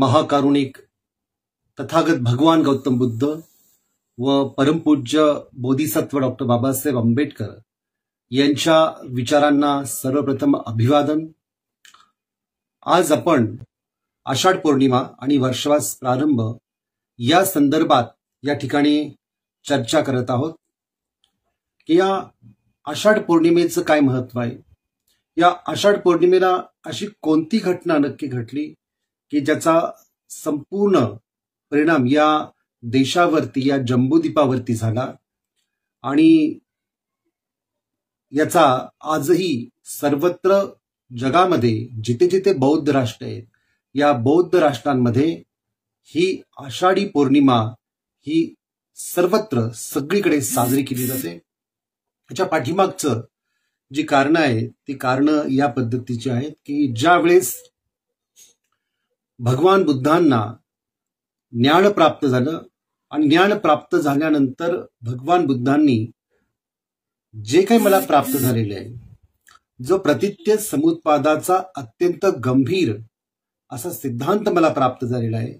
महाकारुणिक तथागत भगवान गौतम बुद्ध व परमपूज्य बोधिसत्व डॉक्टर बाबासाहेब आंबेडकर यांच्या विचारांना सर्वप्रथम अभिवादन। आज आपण आषाढ पौर्णिमा आणि वर्षवास प्रारंभ या संदर्भात या ठिकाणी चर्चा करत आहोत की या आषाढ पौर्णिमेचं काय महत्व आहे। या आषाढ पौर्णिमेला अशी कोणती घटना नक्की घडली की ज्याचा संपूर्ण परिणाम या देशावरती या जम्बूद्वीपावरती झाला आणि याचा आजही सर्वत्र जगामध्ये जिथे जिथे बौद्ध राष्ट्र आहेत या बौद्ध राष्ट्रांमध्ये ही आषाढी पौर्णिमा ही सर्वत्र सगळीकडे साजरी केली जाते। त्याच्या पाठीमागचं जी कारण आहे ती कारण या पद्धतीची आहेत की ज्या वेळेस भगवान बुद्धांना ज्ञान प्राप्त झालं आणि ज्ञान प्राप्त झाल्यानंतर भगवान बुद्धांनी जे काही मला प्राप्त झालेले आहे, जो प्रतित्य समुत्पादाचा अत्यंत गंभीर असा सिद्धांत मला प्राप्त झालेला आहे,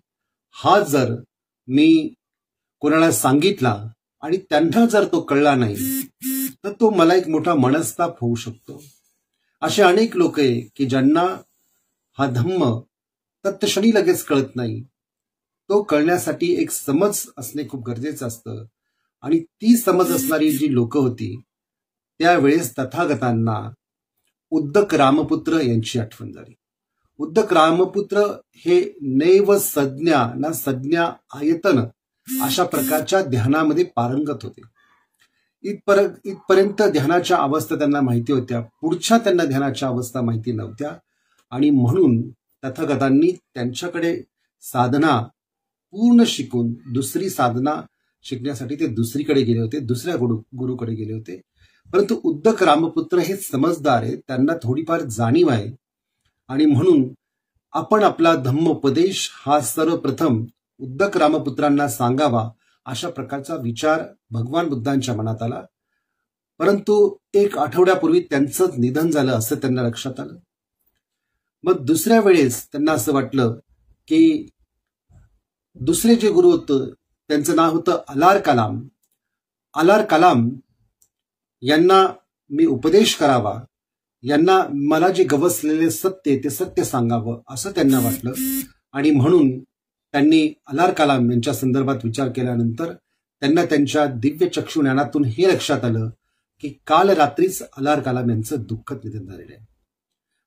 हा जर मी कोणाला सांगितला आणि त्यांना जर तो कळला नाही तर तो मला एक मोठा मनस्ताप होऊ शकतो। असे अनेक लोक आहे की ज्यांना हा धम्म तत्क्षणी लगेच कळत नाही, तो कळण्यासाठी एक समज असणे खूप गरजेचं असतं। आणि ती समज असणारी जी लोक होती त्यावेळेस तथागतांना उद्दक रामपुत्र यांची आठवण झाली। उद्दक रामपुत्र हे नैव संज्ञा ना संज्ञा आयतन अशा प्रकारच्या ध्यानामध्ये पारंगत होते। इथपर्यंत ध्यानाच्या अवस्था त्यांना माहिती होत्या, पुढच्या त्यांना ध्यानाच्या अवस्था माहिती नव्हत्या आणि म्हणून तथागतांनी त्यांच्याकडे साधना पूर्ण शिकून दुसरी साधना शिकण्यासाठी ते दुसरीकडे गेले होते, दुसऱ्या गुरुकडे गेले होते। परंतु उद्दक रामपुत्र हे समजदार आहेत, त्यांना थोडीफार जाणीव आहे आणि म्हणून आपण आपला धम्मोपदेश हा सर्वप्रथम उद्दक रामपुत्रांना सांगावा अशा प्रकारचा विचार भगवान बुद्धांच्या मनात आला। परंतु एक आठवड्यापूर्वी त्यांचं निधन झालं असं त्यांना लक्षात आलं। मग दुसऱ्या वेळेस त्यांना असं वाटलं की दुसरे जे गुरु होतं त्यांचं नाव होतं अलार कलाम। अलार कलाम यांना मी उपदेश करावा, यांना मला जे गवसलेले सत्य ते सत्य सांगावं असं त्यांना वाटलं आणि म्हणून त्यांनी अलार कलाम यांच्या संदर्भात विचार केल्यानंतर त्यांना त्यांच्या दिव्य चक्षु ज्ञानातून हे लक्षात आलं की काल रात्रीच अलार कलाम यांचं दुःखद निधन झालेलं आहे।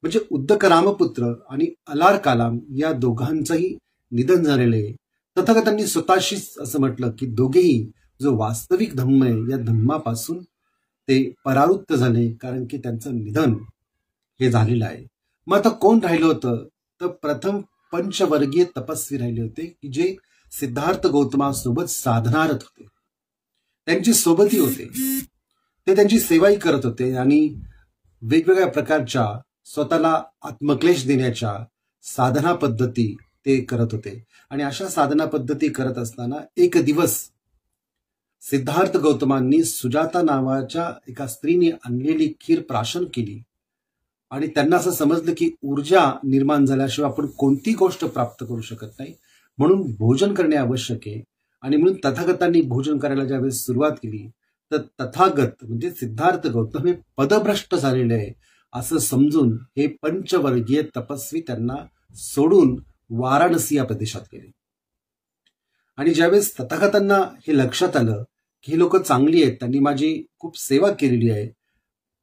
म्हणजे उद्दक रामपुत्र आणि अलार कलाम या दोघांचंही निधन झालेलं आहे। तथागतांनी स्वतःशीच असं म्हटलं की दोघेही जो वास्तविक धम्म आहे या धम्मापासून ते परावृत्त झाले, कारण की त्यांचं निधन हे झालेलं आहे। मग आता कोण राहिलं होतं तर प्रथम पंचवर्गीय तपस्वी राहिले होते की जे सिद्धार्थ गौतमासोबत साधनारत होते, त्यांची सोबती होते, ते त्यांची सेवाही करत होते आणि वेगवेगळ्या प्रकारच्या स्वतःला आत्मक्लेश देण्याच्या साधना पद्धती ते करत होते। आणि अशा साधना पद्धती करत असताना एक दिवस सिद्धार्थ गौतमांनी सुजाता नावाच्या एका स्त्रीने आणलेली खीर प्राशन केली आणि त्यांना असं समजलं की ऊर्जा निर्माण झाल्याशिवाय आपण कोणती गोष्ट प्राप्त करू शकत नाही, म्हणून भोजन करणे आवश्यक आहे। आणि म्हणून तथागतांनी भोजन करायला ज्यावेळेस सुरुवात केली तर तथागत म्हणजे सिद्धार्थ गौतम हे पदभ्रष्ट झालेले आहे असं समजून हे पंचवर्गीय तपस्वी त्यांना सोडून वाराणसी या प्रदेशात गेले। आणि ज्यावेळेस तथागतांना हे लक्षात आलं की हे लोक चांगली आहेत, त्यांनी माझी खूप सेवा केलेली आहे,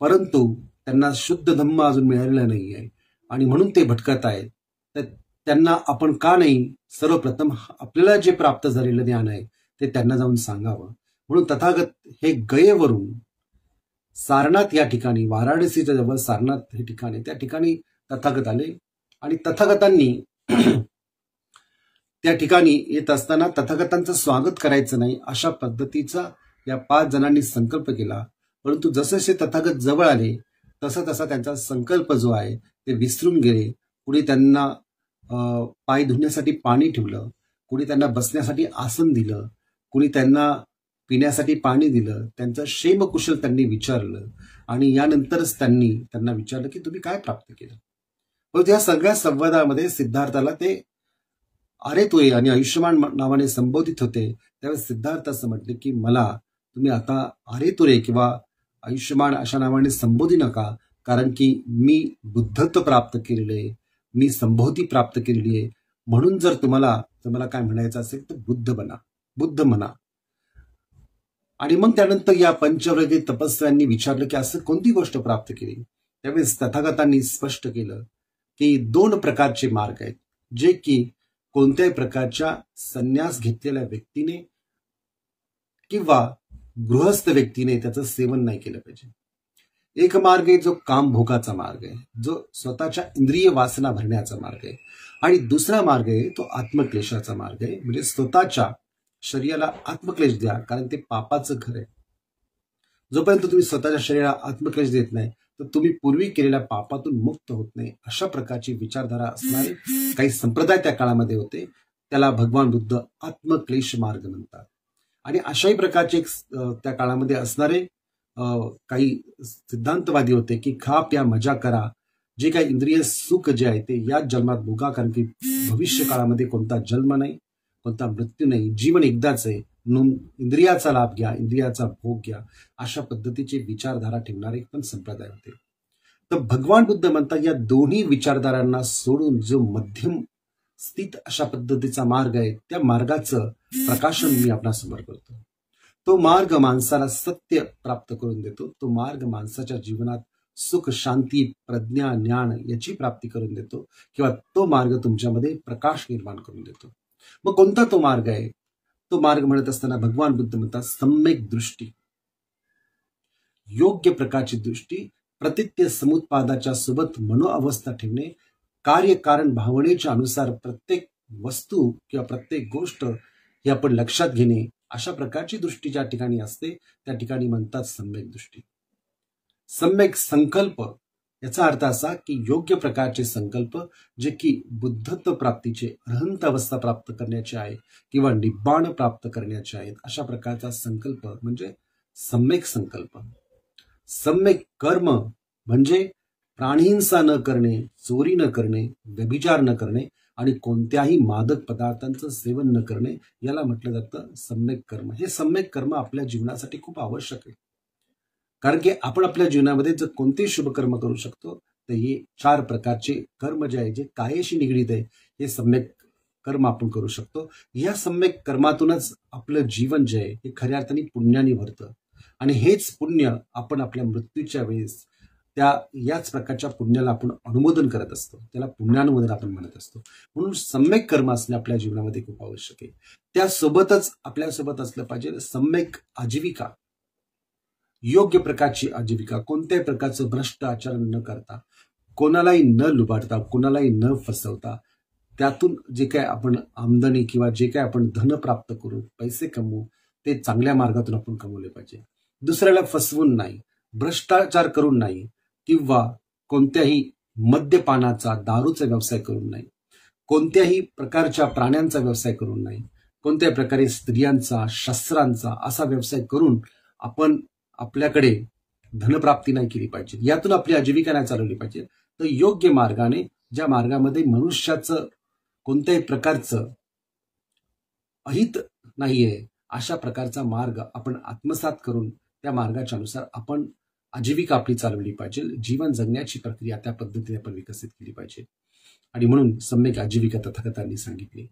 परंतु त्यांना शुद्ध धम्म अजून मिळालेला नाही आहे आणि म्हणून ते भटकत आहेत, तर त्यांना आपण का नाही सर्वप्रथम आपल्याला जे प्राप्त झालेलं ज्ञान आहे ते त्यांना जाऊन सांगावं। म्हणून तथागत हे गयेवरून सारनाथ या ठिकाणी, वाराणसीच्या जवळ सारनाथ हे ठिकाण आहे, त्या ठिकाणी तथागत आले आणि तथागतांनी त्या ठिकाणी येत असताना तथागतांचं स्वागत करायचं नाही अशा पद्धतीचा या 5 जणांनी संकल्प केला। परंतु जसे तथागत जवळ आले तसा तसा त्यांचा संकल्प जो आहे ते विसरून गेले। कुणी त्यांना पाय धुण्यासाठी पाणी ठेवलं, कुणी त्यांना बसण्यासाठी आसन दिलं, कुणी त्यांना पिण्यासाठी पाणी दिलं, त्यांचं क्षेमकुशल त्यांनी विचारलं आणि यानंतरच त्यांनी त्यांना विचारलं की तुम्ही काय प्राप्त केलं। परंतु या सगळ्या संवादामध्ये सिद्धार्थाला ते अरे तुरे आणि आयुष्यमान नावाने संबोधित होते, त्यावेळेस सिद्धार्थ असं म्हटले की मला तुम्ही आता अरे तुरे किंवा आयुष्यमान अशा नावाने संबोधी नका, कारण की मी बुद्धत्व प्राप्त केलेले आहे, मी संबोधी प्राप्त केलेली आहे. म्हणून जर तुम्हाला काय म्हणायचं असेल तर बुद्ध म्हणा. आणि मग त्यानंतर या पंचवर्गीय तपस्व्यांनी विचारलं की असं कोणती गोष्ट प्राप्त केली. त्यावेळेस तथागतांनी स्पष्ट केलं की 2 प्रकारचे मार्ग आहेत, जे की कोणत्याही प्रकारच्या संन्यास घेतलेल्या व्यक्तीने किंवा गृहस्थ व्यक्तीने त्याचं सेवन नाही केलं पाहिजे. एक मार्ग आहे जो कामभोगाचा मार्ग आहे, जो स्वतःच्या इंद्रिय वासना भरण्याचा मार्ग आहे. आणि दुसरा मार्ग आहे तो आत्मक्लेशाचा मार्ग आहे, म्हणजे स्वतःच्या शरीराला आत्मक्लेश द्या, कारण ते पापाचं घर आहे. जोपर्यंत तुम्ही स्वतःच्या शरीराला आत्मक्लेश देत नाही तर तुम्ही पूर्वी केलेल्या पापातून मुक्त होत नाही. अशा प्रकारची विचारधारा असणारे काही संप्रदाय त्या काळामध्ये होते. त्याला भगवान बुद्ध आत्मक्लेश मार्ग म्हणतात. आणि अशाही प्रकारचे त्या काळामध्ये असणारे काही सिद्धांतवादी होते की खा प्या मजा करा, जे काही इंद्रिय सुख जे आहे ते या जन्मात भोगा, कारण की भविष्य काळामध्ये कोणता जन्म नाही, कोणता मृत्यू नाही, जीवन एकदाच आहे, म्हणून इंद्रियाचा लाभ घ्या, इंद्रियाचा भोग घ्या. अशा पद्धतीची विचारधारा ठेवणारे पण संप्रदाय होते. तर भगवान बुद्ध म्हणतात या दोन्ही विचारधारांना सोडून जो मध्यम स्थित अशा पद्धतीचा मार्ग आहे, त्या मार्गाचं प्रकाशन मी आपणासमोर करतो. तो मार्ग माणसाला सत्य प्राप्त करून देतो. तो मार्ग माणसाच्या जीवनात सुख, शांती, प्रज्ञा, ज्ञान याची प्राप्ती करून देतो, किंवा तो मार्ग तुमच्यामध्ये प्रकाश निर्माण करून देतो. मग कोणता तो मार्ग आहे? तो मार्ग म्हणत असताना भगवान बुद्ध म्हणतात सम्यक दृष्टी, योग्य प्रकारची दृष्टी, प्रतित्य समुत्पादाच्या सोबत मनोअवस्था ठेवणे, कार्यकारण भावनेच्या अनुसार प्रत्येक वस्तू किंवा प्रत्येक गोष्ट ही आपण लक्षात घेणे. अशा प्रकारची दृष्टी ज्या ठिकाणी असते त्या ठिकाणी म्हणतात सम्यक दृष्टी. सम्यक संकल्प याचा अर्थ असा की योग्य प्रकारचे संकल्प, जे की बुद्धत्व प्राप्तीचे, अरहंत अवस्था प्राप्त करण्याचे आहे किंवा निब्बाण प्राप्त करण्याचे आहेत, अशा प्रकारचा संकल्प म्हणजे सम्यक संकल्प. सम्यक कर्म म्हणजे प्राणिहिंसा न करणे, चोरी न करणे, व्यभिचार न करणे आणि कोणत्याही मादक पदार्थांचं सेवन न करणे, याला म्हटलं जातं सम्यक कर्म. हे सम्यक कर्म आपल्या जीवनासाठी खूप आवश्यक आहे, कारण की आपण आपल्या जीवनामध्ये जर कोणतेही शुभ कर्म करू शकतो तर हे 4 प्रकारचे कर्म जे आहे, जे कायेशी निगडीत आहे, हे सम्यक कर्म आपण करू शकतो. या सम्यक कर्मातूनच आपलं जीवन जे आहे हे खऱ्या अर्थाने पुण्याने भरतं. आणि हेच पुण्य आपण आपल्या मृत्यूच्या वेळेस याच प्रकारच्या पुण्याला आपण अनुमोदन करत असतो, त्याला पुण्यानुमोदन आपण म्हणत असतो. म्हणून सम्यक कर्म असणे आपल्या जीवनामध्ये खूप आवश्यक आहे. त्यासोबतच आपल्यासोबत असलं पाहिजे सम्यक आजीविका, योग्य प्रकारची आजीविका, कोणत्याही प्रकारचं भ्रष्ट आचरण न करता, कोणालाही न लुबाडता, कोणालाही न फसवता, त्यातून जे काय आपण आमदनी किंवा जे काय आपण धन प्राप्त करू, पैसे कमवू, ते चांगल्या मार्गातून आपण कमवले पाहिजे. दुसऱ्याला फसवून नाही, भ्रष्टाचार करून नाही, किंवा कोणत्याही मद्यपानाचा, दारूचा व्यवसाय करून नाही, कोणत्याही प्रकारच्या प्राण्यांचा व्यवसाय करून नाही, कोणत्याही प्रकारे स्त्रियांचा, शस्त्रांचा असा व्यवसाय करून आपण आपल्याकडे धनप्राप्ती नाही केली पाहिजे, यातून आपली आजीविका नाही चालवली पाहिजे. तर योग्य मार्गाने, ज्या मार्गामध्ये मनुष्याचं कोणत्याही प्रकारचं अहित नाहीये, अशा प्रकारचा मार्ग आपण आत्मसात करून त्या मार्गाच्या अनुसार आपण आजीविका आपली चालवली पाहिजे. जीवन जगण्याची प्रक्रिया त्या पद्धतीने आपण विकसित केली पाहिजे. आणि म्हणून सम्यक आजीविका तथागतांनी सांगितली.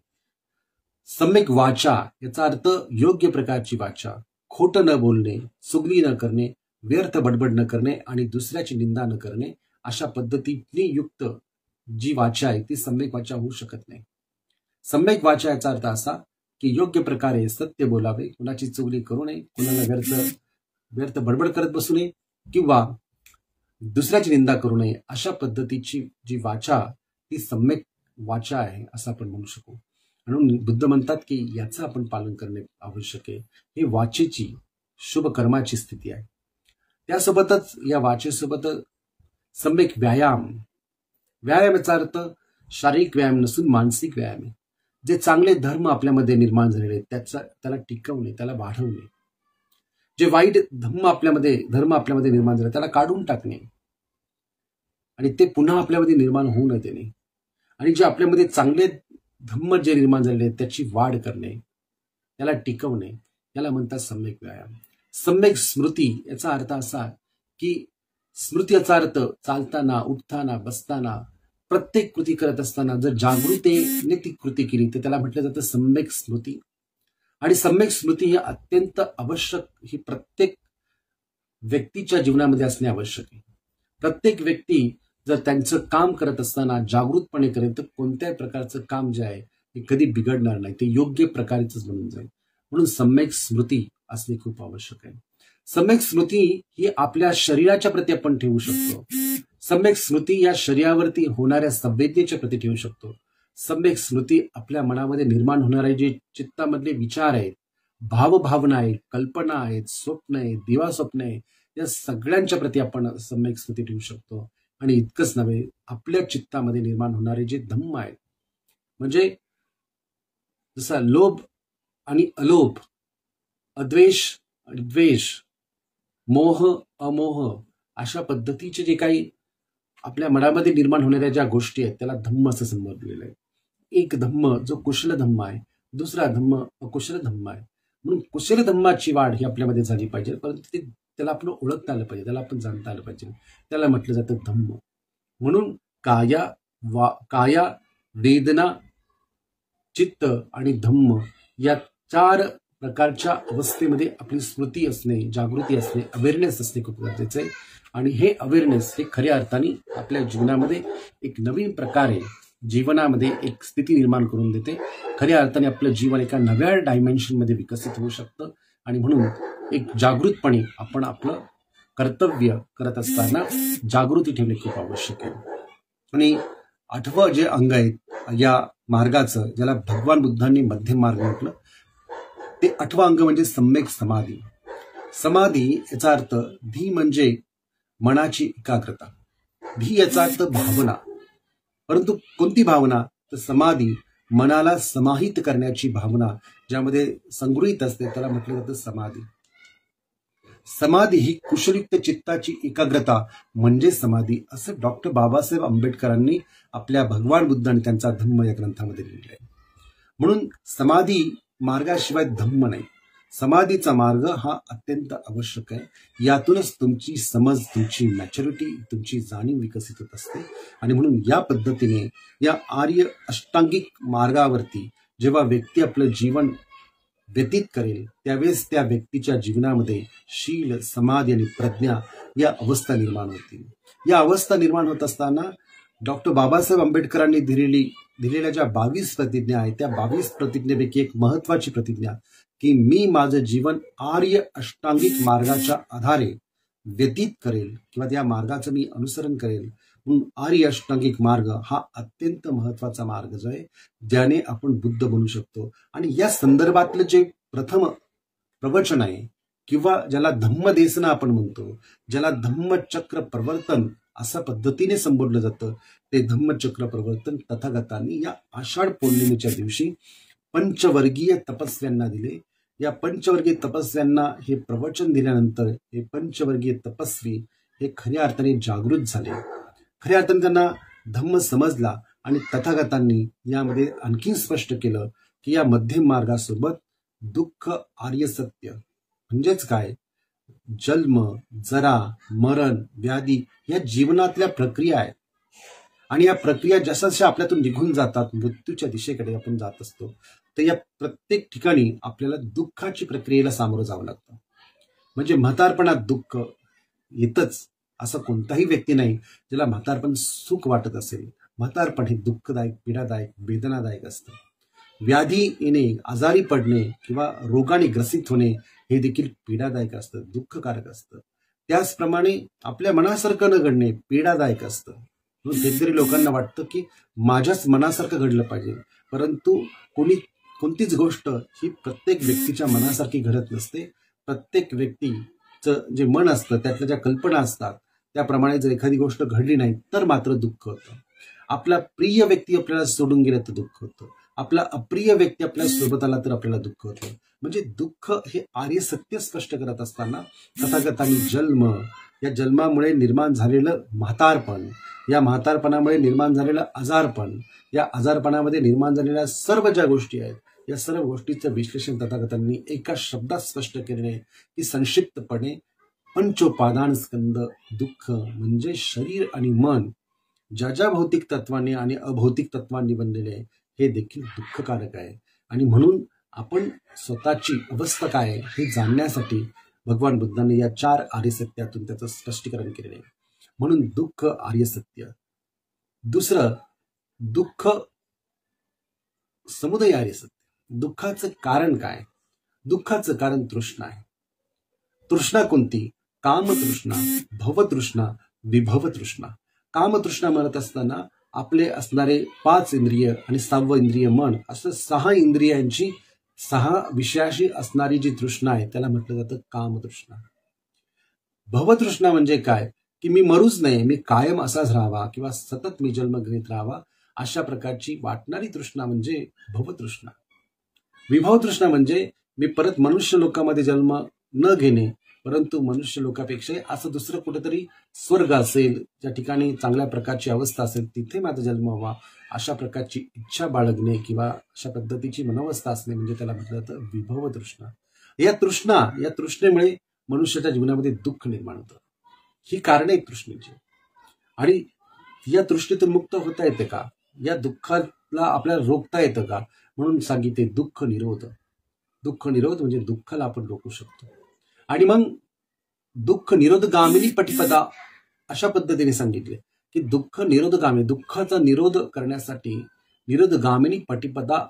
सम्यक वाचा याचा अर्थ योग्य प्रकारची वाचा, खोटं न बोलणे, चुगली न करणे, व्यर्थ बडबड न करणे आणि दुसऱ्याची निंदा न करणे, अशा पद्धतीने युक्त जी वाचा आहे ती सम्यक वाचा होऊ शकत नाही. सम्यक वाचा याचा अर्थ असा की योग्य प्रकारे सत्य बोलावे, कुणाची चुगली करू नये, कुणाला व्यर्थ बडबड करत बसू नये किंवा दुसऱ्याची निंदा करू नये. अशा पद्धतीची जी वाचा ती सम्यक वाचा आहे असं आपण म्हणू शकू. म्हणून बुद्ध म्हणतात की याचं आपण पालन करणे आवश्यक आहे. ही वाचेची, शुभ कर्माची स्थिती आहे. त्यासोबतच या वाचेसोबत सम्यक व्यायाम, व्यायामाचा अर्थ शारीरिक व्यायाम नसून मानसिक व्यायाम आहे. जे चांगले धर्म आपल्यामध्ये निर्माण झालेले आहेत त्याला टिकवणे, त्याला वाढवणे. जे वाईट धर्म आपल्यामध्ये निर्माण झाले त्याला काढून टाकणे आणि ते पुन्हा आपल्यामध्ये निर्माण होऊ न देणे. आणि जे आपल्यामध्ये चांगले धम्म जे निर्माण झालेले त्याची वाढ करणे, त्याला टिकवणे, याला म्हणतात सम्यक व्यायाम. सम्यक स्मृती याचा अर्थ असा की स्मृती याचा अर्थ चालताना, उठताना, बसताना, प्रत्येक कृती करत असताना जर जागृतीने ती कृती केली तर त्याला म्हटलं जातं सम्यक स्मृती. आणि सम्यक स्मृती ही अत्यंत आवश्यक, ही प्रत्येक व्यक्तीच्या जीवनामध्ये असणे आवश्यक आहे. प्रत्येक व्यक्ती जर त्यांचं काम करत असताना जागृतपणे करेल तर कोणत्याही प्रकारचं काम जे आहे ते कधी बिघडणार नाही, ते योग्य प्रकारेच बनून जाईल. म्हणून सम्यक स्मृती असणे खूप आवश्यक आहे. सम्यक स्मृती ही आपल्या शरीराच्या प्रती आपण ठेवू शकतो. सम्यक स्मृती या शरीरावरती होणाऱ्या संवेदनेच्या प्रती ठेवू शकतो. सम्यक स्मृती आपल्या मनामध्ये निर्माण होणारे जे चित्तामधले विचार आहेत, भावभावना आहेत, कल्पना आहेत, स्वप्न आहे, दिवा स्वप्न आहे, या सगळ्यांच्या प्रती आपण सम्यक स्मृती ठेवू शकतो. आणि इतकंच नव्हे, आपल्या चित्तामध्ये निर्माण होणारे जे धम्म आहेत, म्हणजे जसा लोभ आणि अलोभ, अद्वेष आणि द्वेष, मोह अमोह, अशा पद्धतीचे जे काही आपल्या मनामध्ये निर्माण होणाऱ्या ज्या गोष्टी आहेत त्याला धम्म असं संबोधलेलं आहे. एक धम्म जो कुशल धम्म आहे, दुसरा धम्म अकुशल धम्म आहे. म्हणून कुशल धम्माची वाढ ही आपल्यामध्ये झाली पाहिजे, परंतु त्याला आपण ओळखता आलं पाहिजे, त्याला आपण जाणता आलं पाहिजे. त्याला म्हटलं जातं धम्म. म्हणून काया, वेदना, चित्त आणि धम्म या 4 प्रकारच्या अवस्थेमध्ये आपली स्मृती असणे, जागृती असणे, अवेअरनेस असणे खूप गरजेचं आहे. आणि हे अवेअरनेस हे खऱ्या अर्थाने आपल्या जीवनामध्ये एक नवीन प्रकारे जीवनामध्ये एक स्थिती निर्माण करून देते. खऱ्या अर्थाने आपलं जीवन एका नव्या डायमेन्शनमध्ये विकसित होऊ शकतं. आणि म्हणून एक जागृतपणे आपण आपलं कर्तव्य करत असताना जागृती ठेवणे खूप आवश्यक आहे. आणि 8वं जे अंग आहे या मार्गाचं, ज्याला भगवान बुद्धांनी मध्यम मार्ग म्हटलं, ते 8वं अंग म्हणजे सम्यक समाधी. समाधी याचा अर्थ धी म्हणजे मनाची एकाग्रता. धी याचा अर्थ भावना. परंतु कोणती भावना? तर समाधी, मनाला समाहित करण्याची भावना ज्यामध्ये संगृहीत असते त्याला म्हटलं जातं समाधी. समाधी ही कुशलयुक्त चित्ताची एकाग्रता म्हणजे समाधी, असं डॉक्टर बाबासाहेब आंबेडकरांनी आपल्या भगवान बुद्ध आणि त्यांचा धम्म या ग्रंथामध्ये लिहिलं आहे. म्हणून समाधी मार्गाशिवाय धम्म नाही. समाधीचा मार्ग हा अत्यंत आवश्यक आहे. यातूनच तुमची समज, तुमची मॅच्युरिटी, तुमची जाणीव विकसित होत असते. आणि म्हणून या पद्धतीने या आर्य अष्टांगिक मार्गावरती जेव्हा व्यक्ती आपलं जीवन व्यतीत करेल त्यावेळेस त्या व्यक्तीच्या जीवनामध्ये शील, समाधी आणि प्रज्ञा या अवस्था निर्माण होतील. या अवस्था निर्माण होत असताना डॉक्टर बाबासाहेब आंबेडकरांनी दिलेल्या ज्या 22 प्रतिज्ञा आहेत त्या 22 प्रतिज्ञेपैकी एक महत्वाची प्रतिज्ञा की मी माझं जीवन आर्य अष्टांगिक मार्गाच्या आधारे व्यतीत करेल किंवा त्या मार्गाचं मी अनुसरण करेल. म्हणून आर्य अष्टांगिक मार्ग हा अत्यंत महत्वाचा मार्ग जो आहे ज्याने आपण बुद्ध बनू शकतो. आणि या संदर्भातलं जे प्रथम प्रवचन आहे किंवा ज्याला धम्मदेसना आपण म्हणतो, ज्याला धम्मचक्र प्रवर्तन अशा पद्धतीने संबोधलं जातं, ते धम्मचक्र प्रवर्तन तथागतांनी या आषाढ पौर्णिमेच्या दिवशी पंचवर्गीय तपस्व्यांना दिले. या पंचवर्गीय तपस्व्यांना हे प्रवचन दिल्यानंतर हे पंचवर्गीय तपस्वी हे खऱ्या अर्थाने जागृत झाले. खऱ्या अर्थाने त्यांना धम्म समजला आणि तथागतांनी यामध्ये आणखी स्पष्ट केलं की या मध्यम मार्गासोबत दुःख, आर्य सत्य म्हणजेच काय, जन्म, जरा, मरण, व्याधी या जीवनातल्या प्रक्रिया आहेत. आणि या प्रक्रिया जशा जशा आपल्यातून निघून जातात, मृत्यूच्या दिशेकडे आपण जात असतो, तर या प्रत्येक ठिकाणी आपल्याला दुःखाची प्रक्रियेला सामोरं जावं लागतं. म्हणजे म्हातारपणात दुःख येतच असं कोणताही व्यक्ती नाही ज्याला म्हातारपण सुख वाटत असेल. म्हातारपण हे दुःखदायक, पीडादायक, वेदनादायक असतं. व्याधी येणे, आजारी पडणे किंवा रोगाने ग्रसित होणे हे देखील पीडादायक असतं, दुःखकारक असतं. त्याचप्रमाणे आपल्या मनासारखं न घडणे पीडादायक असतं. म्हणून कितीतरी लोकांना वाटतं की माझ्याच मनासारखं घडलं पाहिजे, परंतु कोणतीच गोष्ट ही प्रत्येक व्यक्तीच्या मनासारखी घडत नसते. प्रत्येक व्यक्तीचं जे मन असतं त्यातल्या ज्या कल्पना असतात त्याप्रमाणे जर एखादी गोष्ट घडली नाही तर मात्र दुःख होतं. आपला प्रिय व्यक्ती आपल्याला सोडून गेला तर दुःख होतं. आपला अप्रिय व्यक्ती आपल्या सोबत आला तर आपल्याला दुःख होतं. म्हणजे दुःख हे आर्य सत्य स्पष्ट करत असताना तथागतांनी जन्म, या जन्मामुळे निर्माण झालेलं म्हातारपण या म्हातारपणामुळे निर्माण झालेलं आजारपण, या आजारपणामध्ये निर्माण झालेल्या सर्व ज्या गोष्टी आहेत, या सर्व गोष्टीचं विश्लेषण तथागतांनी एका शब्दात स्पष्ट केले की संक्षिप्तपणे पंचोपादान स्कंद दुःख म्हणजे शरीर आणि मन ज्या ज्या भौतिक तत्वाने आणि अभौतिक तत्वांनी बनलेले आहे हे देखील दुःखकारक आहे. आणि म्हणून आपण स्वतःची अवस्था काय आहे हे जाणण्यासाठी भगवान बुद्धांनी या 4 आर्यसत्यातून त्याचं स्पष्टीकरण केलेलं आहे. म्हणून दुःख आर्यसत्य. दुसरं दुःख समुदय आर्यसत्य. दुःखाचं कारण काय? दुःखाचं कारण तृष्णा आहे. तृष्णा कोणती? कामतृष्णा, भवतृष्णा, विभवतृष्णा. कामतृष्णा म्हणत असताना आपले असणारे 5 इंद्रिय आणि 6वं इंद्रिय मन असं 6 इंद्रियांची 6 विषयाशी असणारी जी तृष्णा आहे त्याला म्हटलं जातं कामतृष्णा. भवतृष्णा म्हणजे काय? की मी मरूच नाही, मी कायम असाच राहावा किंवा सतत मी जन्म घेत राहावा अशा प्रकारची वाटणारी तृष्णा म्हणजे भवतृष्णा. विभवतृष्णा म्हणजे मी परत मनुष्य लोकामध्ये जन्म न घेणे, परंतु मनुष्य लोकापेक्षा असं दुसरं कुठेतरी स्वर्ग असेल, ज्या ठिकाणी चांगल्या प्रकारची अवस्था असेल तिथे माझा जन्म व्हावा अशा प्रकारची इच्छा बाळगणे किंवा अशा पद्धतीची मनोवस्था असणे म्हणजे त्याला म्हटलं जातं विभव तृष्णा. या तृष्णेमुळे मनुष्याच्या जीवनामध्ये दुःख निर्माण होतं. ही कारणे आहेत तृष्णेची. आणि या तृष्णेतून मुक्त होता येते का? या दुःखाला आपल्याला रोखता येतं का? म्हणून सांगितले दुःख निरोध. दुःख निरोध म्हणजे दुःखाला आपण रोखू शकतो. आणि मग दुःख निरोधगामिनी पटिपदा अशा पद्धतीने सांगितले की दुःख निरोधगामी, दुःखाचा निरोध करण्यासाठी निरोधगामिनी पटिपदा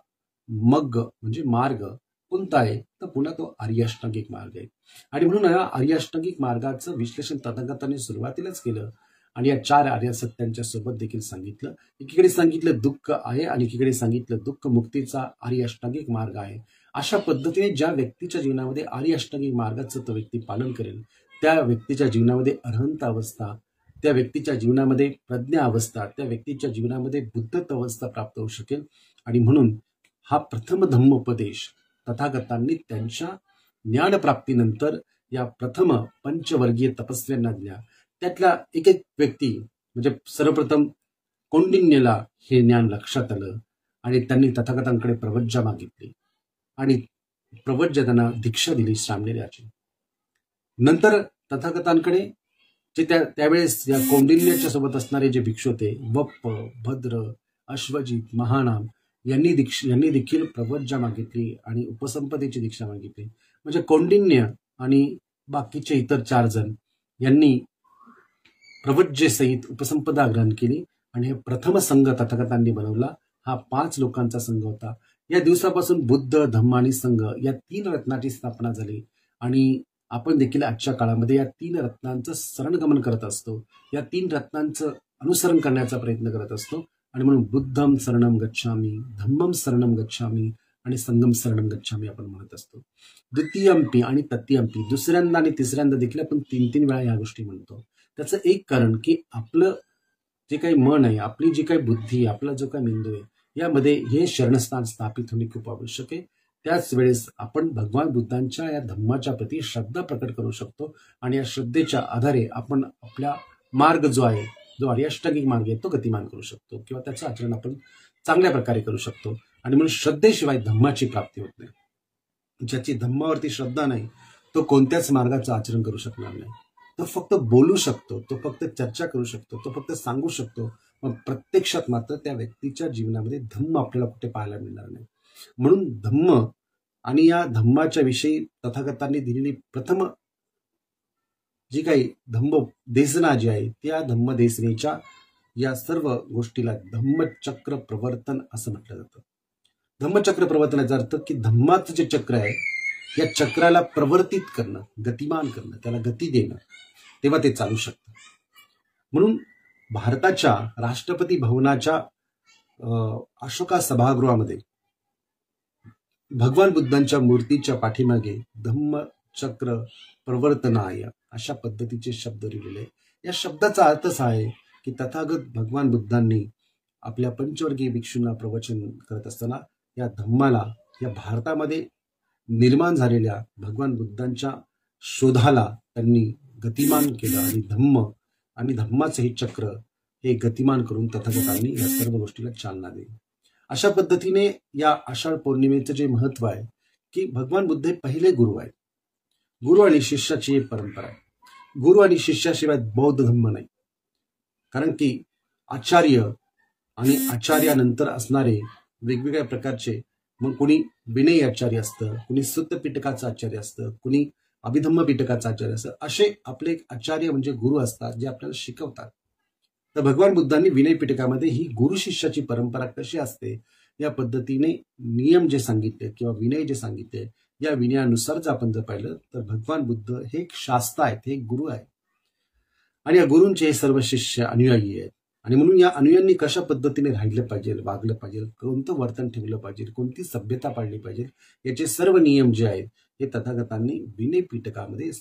मग म्हणजे मार्ग कोणता आहे? तर पुन्हा तो आर्याष्टांगिक मार्ग आहे. आणि म्हणून या आर्याष्टांगिक मार्गाचं विश्लेषण तथागतांनी सुरुवातीलाच केलं आणि या 4 आर्यसत्यांच्या सोबत देखील सांगितलं. एकीकडे सांगितलं दुःख आहे आणि एकीकडे सांगितलं दुःख मुक्तीचा आर्याष्टांगिक मार्ग आहे. अशा पद्धतीने ज्या व्यक्तीच्या जीवनामध्ये आर्याष्टांगिक मार्गाचं तो व्यक्ती पालन करेल त्या व्यक्तीच्या जीवनामध्ये अरहंत अवस्था, त्या व्यक्तीच्या जीवनामध्ये प्रज्ञा अवस्था, त्या व्यक्तीच्या जीवनामध्ये बुद्धत्व अवस्था प्राप्त होऊ शकेल. आणि म्हणून हा प्रथम धम्मोपदेश तथागतांनी त्यांच्या ज्ञानप्राप्तीनंतर या प्रथम पंचवर्गीय तपस्व्यांना दिल्या. त्यातला एक एक व्यक्ती म्हणजे सर्वप्रथम कौंडिन्यला हे ज्ञान लक्षात आलं आणि त्यांनी तथागतांकडे प्रवज्जा मागितली आणि प्रवज्जा त्यांना दीक्षा दिली श्रामणेराची. नंतर तथागतांकडे जे त्यावेळेस या कौंडिन्याच्या सोबत असणारे जे भिक्षू होते वप्प, भद्र, अश्वजित, महानाम यांनी देखील प्रवज्जा मागितली आणि उपसंपदेची दीक्षा मागितली. म्हणजे कौंडिन्य आणि बाकीचे इतर 4 जण यांनी प्रवज्जेसहित उपसंपदा ग्रहण केली आणि हे प्रथम संघ तथागतांनी बनवला. हा 5 लोकांचा संघ होता. या दिवसापासून बुद्ध, धम्म आणि संघ या 3 रत्नाची स्थापना झाली आणि आपण देखील आजच्या काळामध्ये या 3 रत्नांचं शरणगमन करत असतो. या 3 रत्नांचं अनुसरण करण्याचा प्रयत्न करत असतो. आणि म्हणून बुद्धम शरणम गच्छामी, धम्मम शरणम गच्छामी आणि संगम शरणम गच्छामी आपण म्हणत असतो. द्वितीयंपी आणि तृतीयंपी, दुसऱ्यांदा आणि तिसऱ्यांदा देखील आपण 3-3 वेळा या गोष्टी म्हणतो. त्याचं एक कारण की आपलं जे काही मन आहे, आपली जी काही बुद्धी, आपला जो काही मेंदू आहे यामध्ये हे शरणस्थान स्थापित होणे खूप आवश्यक आहे. त्याच वेळेस आपण भगवान बुद्धांच्या या धम्माच्या प्रती श्रद्धा प्रकट करू शकतो आणि या श्रद्धेच्या आधारे आपण आपला मार्ग जो आहे, जो आर्याष्टांगिक मार्ग आहे तो गतिमान करू शकतो किंवा त्याचं आचरण आपण चांगल्या प्रकारे करू शकतो. आणि म्हणून श्रद्धेशिवाय धम्माची प्राप्ती होत नाही. ज्याची धम्मावरती श्रद्धा नाही तो कोणत्याच मार्गाचं आचरण करू शकणार नाही. तो फक्त बोलू शकतो, तो फक्त चर्चा करू शकतो, तो फक्त सांगू शकतो, पण प्रत्यक्षात मात्र त्या व्यक्तीच्या जीवनामध्ये धम्म आपल्याला कुठे पाहायला मिळणार नाही. म्हणून धम्म आणि या धम्माच्या विषयी तथागतांनी दिलेली प्रथम जी काही धम्म देसना जी आहे त्या धम्मदेसनेच्या या सर्व गोष्टीला धम्मचक्र प्रवर्तन असं म्हटलं जातं. धम्मचक्र प्रवर्तनाचा अर्थ की धम्माचं जे चक्र आहे या चक्राला प्रवर्तित करणं, गतिमान करणं, त्याला गती देणं, तेव्हा ते चालू शकतं. म्हणून भारताच्या राष्ट्रपती भवनाच्या अशोका सभागृहामध्ये भगवान बुद्धांच्या मूर्तीच्या पाठीमागे धम्मचक्र प्रवर्तनाय अशा पद्धतीचे शब्द लिहिलेले. या शब्दाचा अर्थ असा आहे की तथागत भगवान बुद्धांनी आपल्या पंचवर्गीय भिक्षूंना प्रवचन करत असताना या धम्माला, या भारतामध्ये निर्माण झालेल्या भगवान बुद्धांच्या शोधाला त्यांनी गतिमान केलं आणि धम्म आणि धम्माचं हे चक्र हे गतिमान करून तथागतांनी या सर्व गोष्टीला चालना दिली. अशा पद्धतीने या आषाढ पौर्णिमेचं जे महत्व आहे की भगवान बुद्ध हे पहिले गुरु आहेत. गुरु आणि शिष्याची एक परंपरा आहे. गुरु आणि शिष्याशिवाय बौद्ध धर्म नाही. कारण की आचार्य आणि आचार्यानंतर असणारे वेगवेगळ्या प्रकारचे, मग कुणी विनय आचार्य असतं, कुणी सुत्त पिटकाचं आचार्य असतं, कुणी अभिधम्म पिटकाचा आचार्य असतं. असे आपले आचार्य म्हणजे गुरु असतात जे आपल्याला शिकवतात. तर भगवान बुद्धांनी विनय पिटकामध्ये ही गुरु शिष्याची परंपरा कशी असते या पद्धतीने नियम जे सांगितले किंवा विनय जे सांगितले, या विनयानुसार जर आपण पाहिलं तर भगवान बुद्ध हे एक शास्त्र आहेत, हे एक गुरु आहे. आणि या गुरूंचे हे सर्व शिष्य अनुयायी आहेत. आणि म्हणून या अनुयायांनी कशा पद्धतीने राहिलं पाहिजे, वागलं पाहिजे, कोणतं वर्तन ठेवलं पाहिजे, कोणती सभ्यता पाळली पाहिजे, याचे सर्व नियम जे आहेत हे तथागतांनी विनय पिटकामध्ये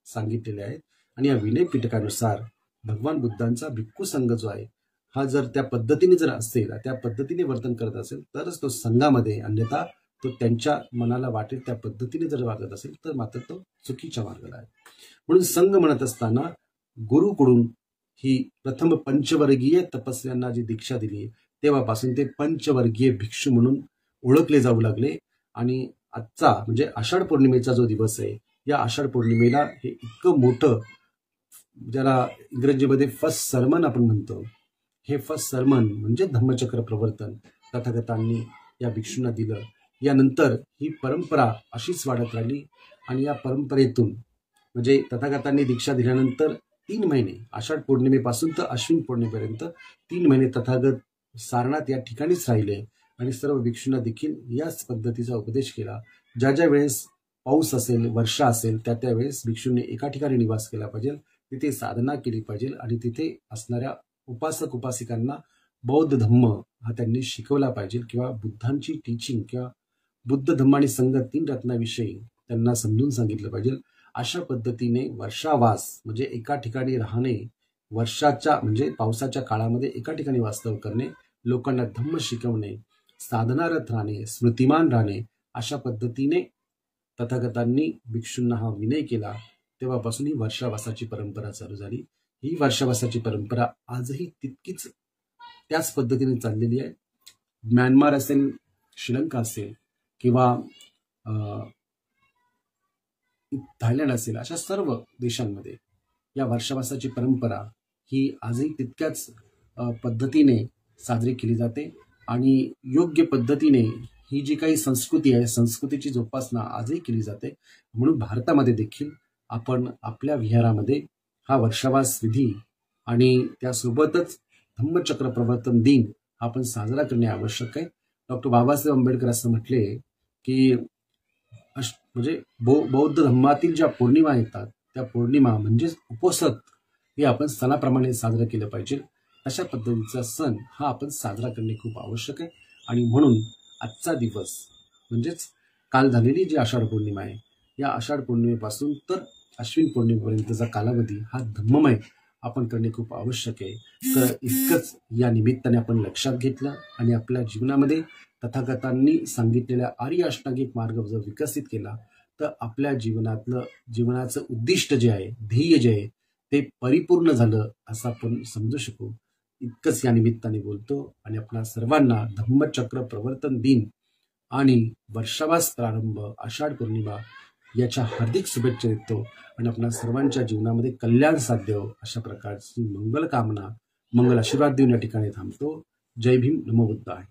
सांगितलेले आहेत. आणि या विनय पिटकानुसार भगवान बुद्धांचा भिक्खू संघ जो आहे हा जर त्या पद्धतीने जर असेल, त्या पद्धतीने वर्तन करत असेल तरच तो संघामध्ये, अन्यथा तो त्यांच्या मनाला वाटेल त्या पद्धतीने जर वागत असेल तर मात्र तो चुकीच्या मार्गाला आहे. म्हणून संघ म्हणत असताना गुरुकडून ही प्रथम पंचवर्गीय तपस्व्यांना जी दीक्षा दिली तेव्हापासून ते पंचवर्गीय भिक्षू म्हणून ओळखले जाऊ लागले. आणि आजचा म्हणजे आषाढ पौर्णिमेचा जो दिवस आहे, या आषाढ पौर्णिमेला हे इतकं मोठं, ज्याला इंग्रजीमध्ये फर्स्ट सर्मन आपण म्हणतो, हे फर्स्ट सर्मन म्हणजे धम्मचक्र प्रवर्तन तथागतांनी या भिक्षूंना दिलं. यानंतर ही परंपरा अशीच वाढत राहिली. आणि या परंपरेतून म्हणजे तथागतांनी दीक्षा दिल्यानंतर 3 महिने, आषाढ पौर्णिमेपासून तर अश्विन पौर्णिमेपर्यंत 3 महिने तथागत सारनाथ या ठिकाणीच राहिले आणि सर्व भिक्षूंना देखील याच पद्धतीचा उपदेश केला. ज्या ज्या वेळेस पाऊस असेल, वर्षा असेल, त्या त्यावेळेस भिक्षूंनी एका ठिकाणी निवास केला पाहिजे, तिथे साधना केली पाहिजे आणि तिथे असणाऱ्या उपासक उपासिकांना बौद्ध धम्म हा त्यांनी शिकवला पाहिजे किंवा बुद्धांची टीचिंग किंवा बुद्ध धम्म आणि संघ 3 रत्नाविषयी त्यांना समजून सांगितलं पाहिजे. अशा पद्धतीने वर्षावास म्हणजे एका ठिकाणी राहणे, वर्षाच्या म्हणजे पावसाच्या काळामध्ये एका ठिकाणी वास्तव करणे, लोकांना धम्म शिकवणे, साधनारत राहणे, स्मृतिमान राहणे, अशा पद्धतीने तथागतांनी भिक्षूंना हा विनय केला. तेव्हापासून ही वर्षावासाची परंपरा चालू झाली. ही वर्षावासाची परंपरा आजही तितकीच त्याच पद्धतीने चाललेली आहे. म्यानमार असेल, श्रीलंका असेल किंवा थायलंड असेल, अशा सर्व देशांमध्ये या वर्षावासाची परंपरा ही आजही तितक्याच पद्धतीने साजरी केली जाते. आणि योग्य पद्धतीने ही जी काही संस्कृती आहे, संस्कृतीची जोपासना आजही केली जाते. म्हणून भारतामध्ये देखील आपण आपल्या विहारामध्ये हा वर्षावास विधी आणि त्यासोबतच धम्मचक्र प्रवर्तन दिन आपण साजरा करणे आवश्यक आहे. डॉक्टर बाबासाहेब आंबेडकर असं म्हटले की म्हणजे बौद्ध धर्मातील ज्या पौर्णिमा येतात त्या पौर्णिमा म्हणजेच उपोषक हे आपण सणाप्रमाणे साजरं केलं पाहिजे. अशा पद्धतीचा सण हा आपण साजरा करणे खूप आवश्यक आहे. आणि म्हणून आजचा दिवस म्हणजेच काल झालेली जी आषाढ पौर्णिमा आहे, या आषाढ पौर्णिमेपासून तर अश्विन पौर्णिमेपर्यंतचा कालावधी हा धम्ममय आपण करणे खूप आवश्यक आहे. तर इतकंच या निमित्ताने आपण लक्षात घेतलं आणि आपल्या जीवनामध्ये तथागतांनी सांगितलेल्या आर्य अष्टांगिक मार्ग जर विकसित केला तर आपल्या जीवनाचं उद्दिष्ट जे आहे, ध्येय जे आहे ते परिपूर्ण झालं असं आपण समजू शकू. इतकंच या निमित्ताने बोलतो आणि आपल्या सर्वांना धम्मचक्र प्रवर्तन दिन आणि वर्षावास प्रारंभ आषाढ पौर्णिमा याच्या हार्दिक शुभेच्छा देतो. आणि आपल्या सर्वांच्या जीवनामध्ये कल्याण साध्य अशा प्रकारची मंगल कामना, मंगल आशीर्वाद देऊन या ठिकाणी थांबतो. जय भीम, नमो बुद्धाय.